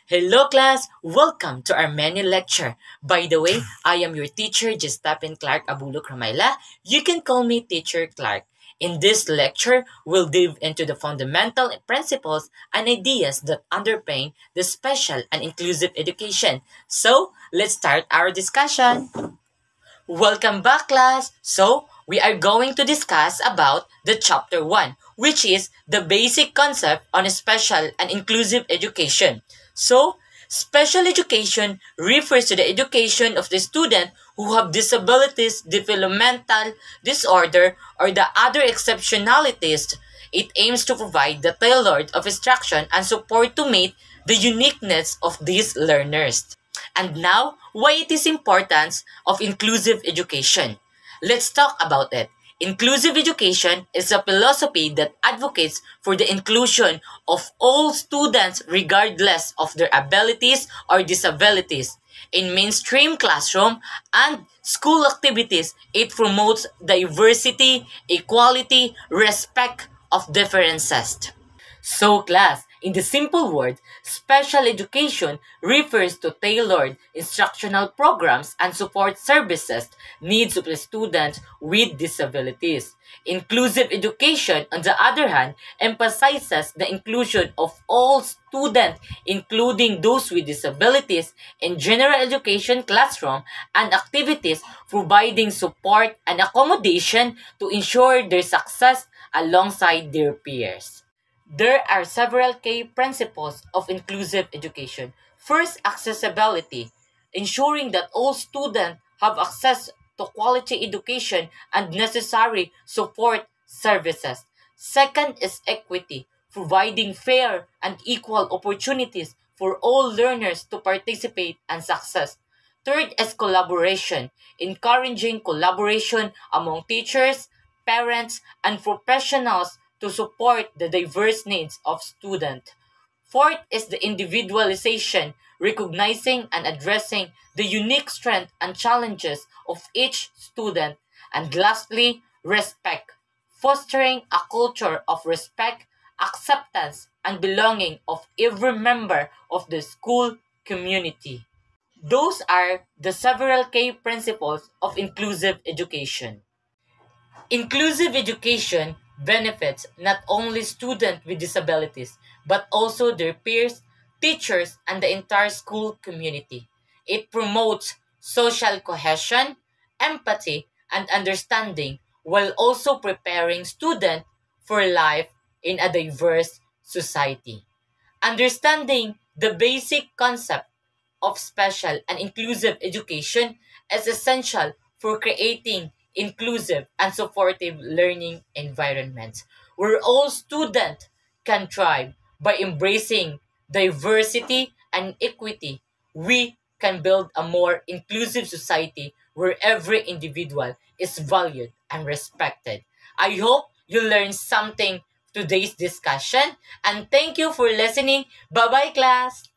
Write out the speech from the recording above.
Hello class! Welcome to our mini lecture. By the way, I am your teacher, Justapin Clark Abulok Ramayla. You can call me Teacher Clark. In this lecture, we'll dive into the fundamental principles and ideas that underpin the special and inclusive education. So, let's start our discussion. Welcome back, class! So, we are going to discuss about the chapter 1, which is the basic concept on special and inclusive education. So, special education refers to the education of the student who have disabilities, developmental disorder, or the other exceptionalities. It aims to provide the tailored of instruction and support to meet the uniqueness of these learners. And now, why it is importance of inclusive education. Let's talk about it. Inclusive education is a philosophy that advocates for the inclusion of all students regardless of their abilities or disabilities. In mainstream classroom and school activities, it promotes diversity, equality, respect of differences. So class, in the simple word, special education refers to tailored instructional programs and support services needs of the students with disabilities. Inclusive education, on the other hand, emphasizes the inclusion of all students, including those with disabilities, in general education classroom and activities providing support and accommodation to ensure their success alongside their peers. There are several key principles of inclusive education. First, accessibility, ensuring that all students have access to quality education and necessary support services. Second is equity, providing fair and equal opportunities for all learners to participate and success. Third is collaboration, encouraging collaboration among teachers, parents, and professionals to support the diverse needs of students. Fourth is the individualization, recognizing and addressing the unique strengths and challenges of each student. And lastly, respect, fostering a culture of respect, acceptance, and belonging of every member of the school community. Those are the several key principles of inclusive education. Inclusive education benefits not only students with disabilities, but also their peers, teachers, and the entire school community. It promotes social cohesion, empathy, and understanding while also preparing students for life in a diverse society. Understanding the basic concept of special and inclusive education is essential for creating inclusive and supportive learning environments where all students can thrive. By embracing diversity and equity, we can build a more inclusive society where every individual is valued and respected. I hope you learned something today's discussion, and thank you for listening. Bye bye, class.